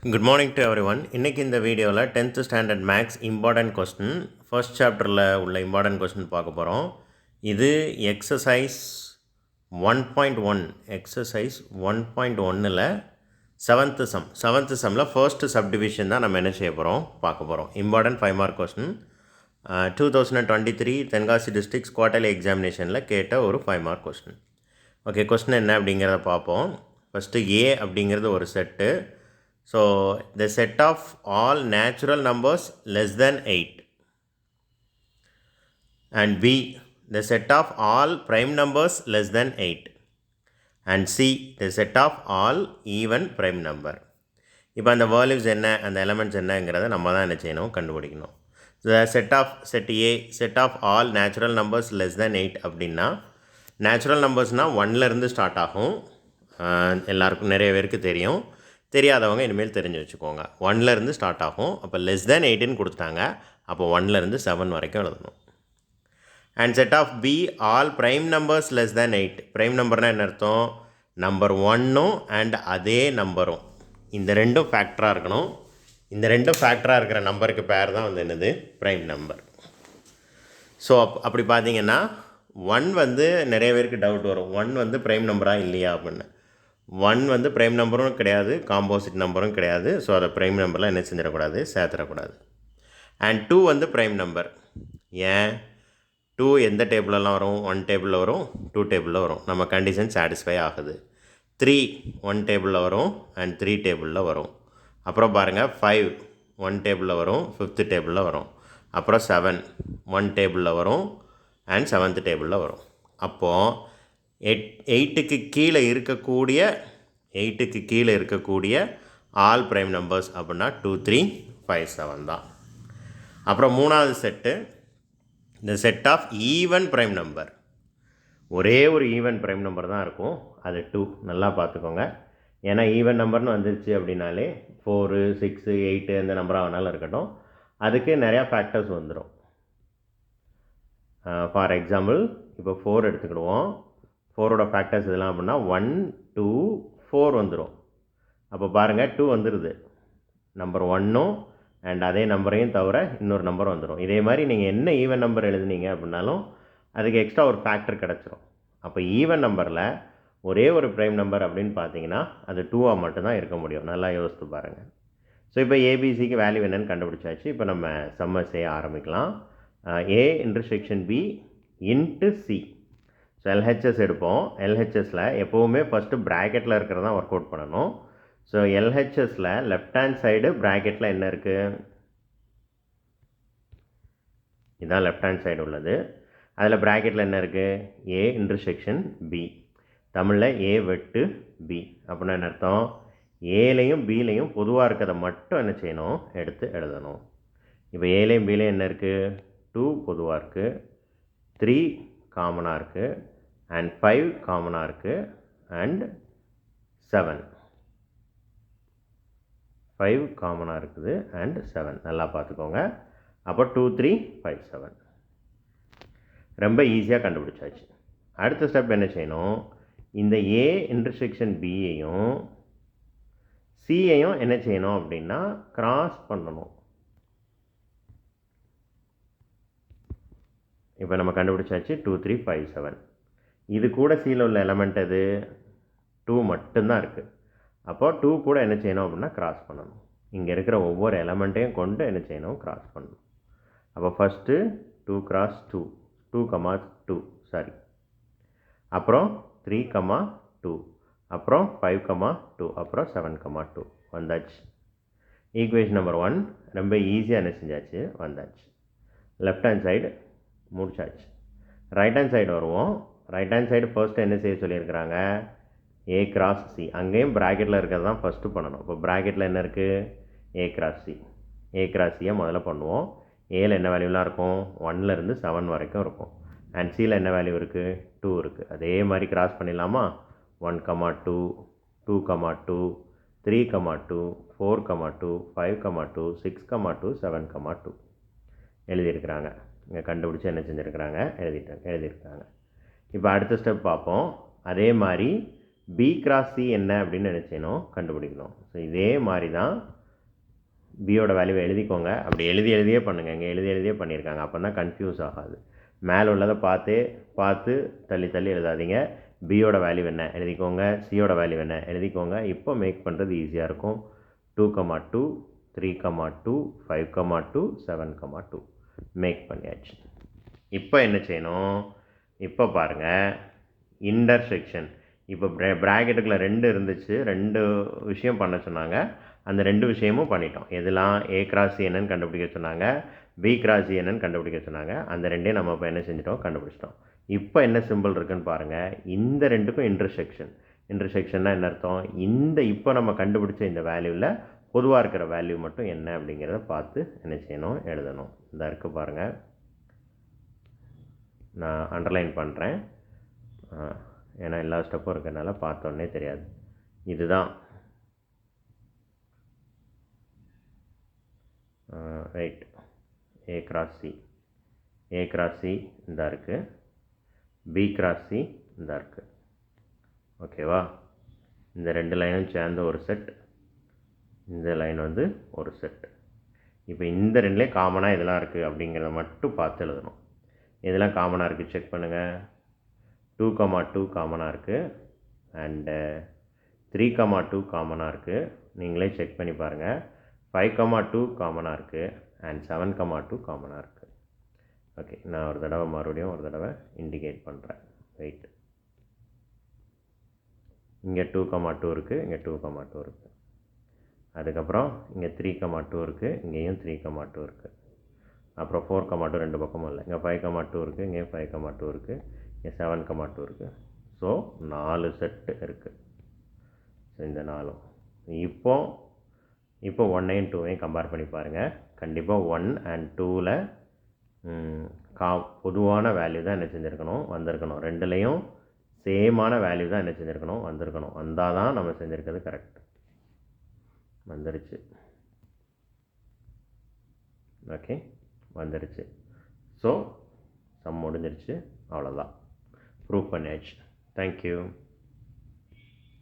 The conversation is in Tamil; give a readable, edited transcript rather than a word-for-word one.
Good morning to everyone. இன்னைக்கு இந்த வீடியோவில் 10th standard maths important question first சாப்டரில் உள்ள இம்பார்ட்டன்ட் கொஸ்டின் பார்க்க போகிறோம். இது எக்ஸசைஸ் 1.1 எக்ஸசைஸ் 1.1ல் செவன்த்து சம்மில் ஃபர்ஸ்ட் சப்டிவிஷன் தான் நம்ம என்ன செய்ய போகிறோம் பார்க்க போகிறோம். Important 5 mark question 2023 Tenkasi districts quarterly எக்ஸாமினேஷனில் கேட்ட ஒரு 5 மார்க் கொஸ்டின். ஓகே, கொஸ்டின் என்ன அப்படிங்கிறத பார்ப்போம். ஃபஸ்ட்டு ஏ அப்படிங்கிறது ஒரு set. So, the set of all natural numbers less than 8 and B, the set of all prime numbers less than 8 and C, the set of all even prime number. இப்போ அந்த values என்ன, அந்த elements என்னங்கிறத நம்ம தான் என்ன செய்யணும், கண்டுபிடிக்கணும். The set A, set of all natural numbers less than 8 அப்படின்னா நேச்சுரல் நம்பர்ஸ்னால் 1லேருந்து ஸ்டார்ட் ஆகும். எல்லாருக்கும் நிறைய பேருக்கு தெரியும். தெரியாதவங்க இனிமேல் தெரிஞ்சு வச்சுக்கோங்க. 1லேருந்து ஸ்டார்ட் ஆகும். அப்போ லெஸ் தேன் 8ன்னு கொடுத்துட்டாங்க. அப்போ 1லேருந்து 7 வரைக்கும் எழுதணும். And set of B all prime numbers less than 8. Prime நம்பர்னால் என்ன அர்த்தம்? நம்பர் 1ம் அண்ட் அதே நம்பரும், இந்த ரெண்டும் ஃபேக்டராக இருக்கணும். இந்த ரெண்டும் ஃபேக்டராக இருக்கிற நம்பருக்கு பேர் தான் வந்து என்னது, ப்ரைம் நம்பர். ஸோ அப்படி பார்த்தீங்கன்னா 1 வந்து நிறைய பேருக்கு டவுட் வரும், 1 வந்து ப்ரைம் நம்பராக இல்லையா அப்படின்னு. 1 வந்து ப்ரைம் நம்பரும் கிடையாது, காம்போசிட் நம்பரும் கிடையாது. ஸோ அதை ப்ரைம் நம்பரில் என்ன செஞ்சிடக்கூடாது, சேர்த்துடக்கூடாது. அண்ட் 2 வந்து ப்ரைம் நம்பர். ஏன் 2 எந்த டேபிளெலாம் வரும்? 1 டேபிளில் வரும், 2 டேபிளில் வரும். நம்ம கண்டிஷன் சாட்டிஸ்ஃபை ஆகுது. 3 1 டேபிளில் வரும் அண்ட் 3 டேபிளில் வரும். அப்புறம் பாருங்கள் 5 1 டேபிளில் வரும், 5th டேபிளில் வரும். அப்புறம் 7 1 டேபிளில் வரும் அண்ட் 7th டேபிளில் வரும். அப்போது 8க்கு கீழே இருக்கக்கூடிய ஆல் ப்ரைம் நம்பர்ஸ் அப்படின்னா 2 3 5 7 தான். அப்புறம் மூணாவது செட்டு, இந்த set of even prime number. ஒரே ஒரு ஈவன் ப்ரைம் நம்பர் தான் இருக்கும், அது 2. நல்லா பார்த்துக்கோங்க. ஏன்னா ஈவன் நம்பர்னு வந்துருச்சு அப்படின்னாலே 4 6 8 எந்த நம்பராக வேணாலும் இருக்கட்டும், அதுக்கு நிறையா ஃபேக்டர்ஸ் வந்துடும். ஃபார் எக்ஸாம்பிள் இப்போ 4 எடுத்துக்கிடுவோம். 4ஓட ஃபேக்டர்ஸ் இதெல்லாம் அப்படின்னா 1 2 4 வந்துடும். அப்போ பாருங்கள் 2 வந்துடுது. நம்பர் 1ம் அண்ட் அதே நம்பரையும் தவிர இன்னொரு நம்பர் வந்துடும். இதே மாதிரி நீங்கள் என்ன ஈவன் நம்பர் எழுதுனீங்க அப்படின்னாலும் அதுக்கு எக்ஸ்ட்ரா ஒரு ஃபேக்டர் கிடச்சிரும். அப்போ ஈவன் நம்பரில் ஒரே ஒரு ப்ரைம் நம்பர் அப்படின்னு பார்த்தீங்கன்னா அது 2ஆக மட்டும்தான் இருக்க முடியும். நல்லா யோசித்து பாருங்கள். ஸோ இப்போ ஏபிசிக்கு வேல்யூ என்னன்னு கண்டுபிடிச்சாச்சு. இப்போ நம்ம சம்ம செய்ய ஆரம்பிக்கலாம். A intersection B into C. So LHS எடுப்போம். எல்ஹெச்எஸில் எப்போவுமே ஃபஸ்ட்டு ப்ராக்கெட்டில் இருக்கிறதான் ஒர்க் அவுட் பண்ணணும். ஸோ எல்ஹெச்எஸில் லெஃப்ட் ஹேண்ட் சைடு ப்ராக்கெட்டில் என்ன இருக்குது, இதுதான் லெஃப்ட் ஹேண்ட் சைடு உள்ளது. அதில் ப்ராக்கெட்டில் என்ன இருக்குது, ஏ இன்டர்செக்ஷன் பி. தமிழில் ஏ வெட்டு பி அப்படின்னா என்ன அர்த்தம்? ஏலையும் பிலையும் பொதுவாக இருக்கிறத மட்டும் என்ன செய்யணும், எடுத்து எழுதணும். இப்போ ஏலையும் பிலையும் என்ன இருக்குது, 2 பொதுவாக இருக்குது, 3 காமனாக இருக்குது அண்ட் 5 காமனாக இருக்குது அண்ட் 5 காமனாக இருக்குது அண்ட் 7. நல்லா பார்த்துக்கோங்க. அப்போ 2 3 5 7 ரொம்ப ஈஸியாக கண்டுபிடிச்சாச்சு. அடுத்த ஸ்டெப் என்ன செய்யணும், இந்த ஏ இன்டர்செக்ஷன் பியையும் சியையும் என்ன செய்யணும் அப்படின்னா கிராஸ் பண்ணணும். இப்போ நம்ம கண்டுபிடிச்சாச்சு 2 3 5 7. இது கூட சியில் உள்ள எலமெண்ட் அது 2 மட்டும்தான் இருக்குது. அப்போ 2 கூட என்ன செய்யணும் அப்படின்னா கிராஸ் பண்ணணும். இங்கே இருக்கிற ஒவ்வொரு எலமெண்ட்டையும் கொண்டு என்ன செய்யணும், கிராஸ் பண்ணணும். அப்போ ஃபஸ்ட்டு 2 cross 2 2, 2 சாரி, அப்புறம் 3, 2, அப்புறம் 5, 2, அப்புறம் 7, 2 வந்தாச்சு. ஈக்குவேஷன் நம்பர் 1 ரொம்ப ஈஸியாக என்ன செஞ்சாச்சு, வந்தாச்சு. லெஃப்ட் ஹேண்ட் சைடு முடிச்சாச்சு. ரைட் ஹேண்ட் சைடு வருவோம். ரைட் ஹேண்ட் சைடு ஃபர்ஸ்ட்டு என்ன செய்ய சொல்லியிருக்கிறாங்க, ஏ கிராஸ் சி. அங்கேயும் ப்ராக்கெட்டில் இருக்கிறது தான் ஃபஸ்ட்டு பண்ணணும். இப்போ ப்ராக்கெட்டில் என்ன இருக்குது, A cross C. A cross சியை முதல்ல பண்ணுவோம். ஏல என்ன வேல்யூலாம் இருக்கும், 1லேருந்து 7 வரைக்கும் இருக்கும். அண்ட் சியில் என்ன வேல்யூ இருக்குது, 2 இருக்குது. அதே மாதிரி கிராஸ் பண்ணிடலாமா, 1, 2, 2, 2, 3, 2, 4, 2, 5, 2, 6, 2, 7, 2 எழுதியிருக்கிறாங்க. இங்கே கண்டுபிடிச்சி என்ன செஞ்சுருக்கிறாங்க, எழுதியிருக்காங்க. இப்போ அடுத்த ஸ்டெப் பார்ப்போம். அதே மாதிரி பி கிராஸ் சி என்ன அப்படின்னு நினச்சேனோ கண்டுபிடிக்கணும். ஸோ இதே மாதிரி தான் பியோட வேல்யூவை எழுதிக்கோங்க. அப்படி எழுதியே பண்ணுங்கள். இங்கே எழுதியே பண்ணியிருக்காங்க. அப்போ தான் கன்ஃபியூஸ் ஆகாது. மேலே உள்ளதை பார்த்து தள்ளி எழுதாதீங்க. பியோட வேல்யூ என்ன எழுதிக்கோங்க, சியோட வேல்யூ என்ன எழுதிக்கோங்க. இப்போ மேக் பண்ணுறது ஈஸியாக இருக்கும். 2,2 3,2 5,2 7,2 மேக் பண்ணியாச்சு. இப்போ என்ன செய்யணும், இப்போ பாருங்கள் இன்டர்செக்ஷன். இப்போ ப்ராக்கெட்டுக்குள்ளே 2 இருந்துச்சு, 2 விஷயம் பண்ண சொன்னாங்க. அந்த 2 விஷயமும் பண்ணிட்டோம். எதெல்லாம் ஏ கிராஸ் சி என்னன்னு கண்டுபிடிக்க சொன்னாங்க, பி கிராஸ் சி என்னன்னு கண்டுபிடிக்க சொன்னாங்க. அந்த 2ஐயும் நம்ம இப்போ என்ன செஞ்சிட்டோம், கண்டுபிடிச்சிட்டோம். இப்போ என்ன சிம்பிள் இருக்குன்னு பாருங்கள். இந்த 2க்கும் இன்டர்செக்ஷன்னா என்ன அர்த்தம், இப்போ நம்ம கண்டுபிடிச்ச இந்த வேல்யூவில் பொதுவாக இருக்கிற வேல்யூ மட்டும் என்ன அப்படிங்கிறத பார்த்து என்ன செய்யணும், எழுதணும். இந்த இருக்குது பாருங்கள், நான் அண்டர்லைன் பண்ணுறேன். ஏன்னா எல்லா ஸ்டெப்பும் இருக்கிறதுனால பார்த்தோன்னே தெரியாது. இதுதான் ரைட். ஏ கிராஸ் சி இந்த இருக்குது, பி கிராஸ் சி இந்த இருக்குது. ஓகேவா? இந்த 2 லைனும் சேர்ந்த ஒரு செட், இந்த லைன் வந்து ஒரு செட். இப்போ இந்த 2லேயே காமனாக இதெல்லாம் இருக்குது அப்படிங்கிறத மட்டும் பார்த்து எழுதணும். இதெல்லாம் காமனாக இருக்குது செக் பண்ணுங்கள். 2,2 காமனாக இருக்குது அண்டு 3,2 காமனாக இருக்குது. நீங்களே செக் பண்ணி பாருங்கள். 5,2 காமனாக இருக்குது அண்ட் 7,2 காமனாக இருக்குது. ஓகே, நான் ஒரு தடவை மறுபடியும் ஒரு தடவை இண்டிகேட் பண்ணுறேன். வெயிட். இங்கே 2,2 இருக்குது, இங்கே 2,2 இருக்குது. அதுக்கப்புறம் இங்கே 3,2 இருக்குது, இங்கேயும் 3,2 இருக்குது. அப்புறம் 4,2 ரெண்டு பக்கமும் இல்லை. இங்கே 5,2 இருக்குது, இங்கே 5,2 இருக்குது, இங்கே 7,2 இருக்குது. ஸோ 4 செட்டு இருக்குது. ஸோ இந்த 4ம் இப்போ 1ஐயும் 2ஐயும் கம்பேர் பண்ணி பாருங்கள். கண்டிப்பாக 1 and 2ல் பொதுவான வேல்யூ தான் என்ன செஞ்சுருக்கணும், வந்திருக்கணும். 2லேயும் சேமான வேல்யூ தான் என்ன செஞ்சுருக்கணும், வந்திருக்கணும். வந்தால் தான் நம்ம செஞ்சுருக்கிறது கரெக்ட். வந்துருச்சு. ஓகே, வந்துருச்சு. ஸோ சம் முடிஞ்சிருச்சு. அவ்வளோதான், ப்ரூவ் பண்ணியாச்சு. தேங்க்யூ.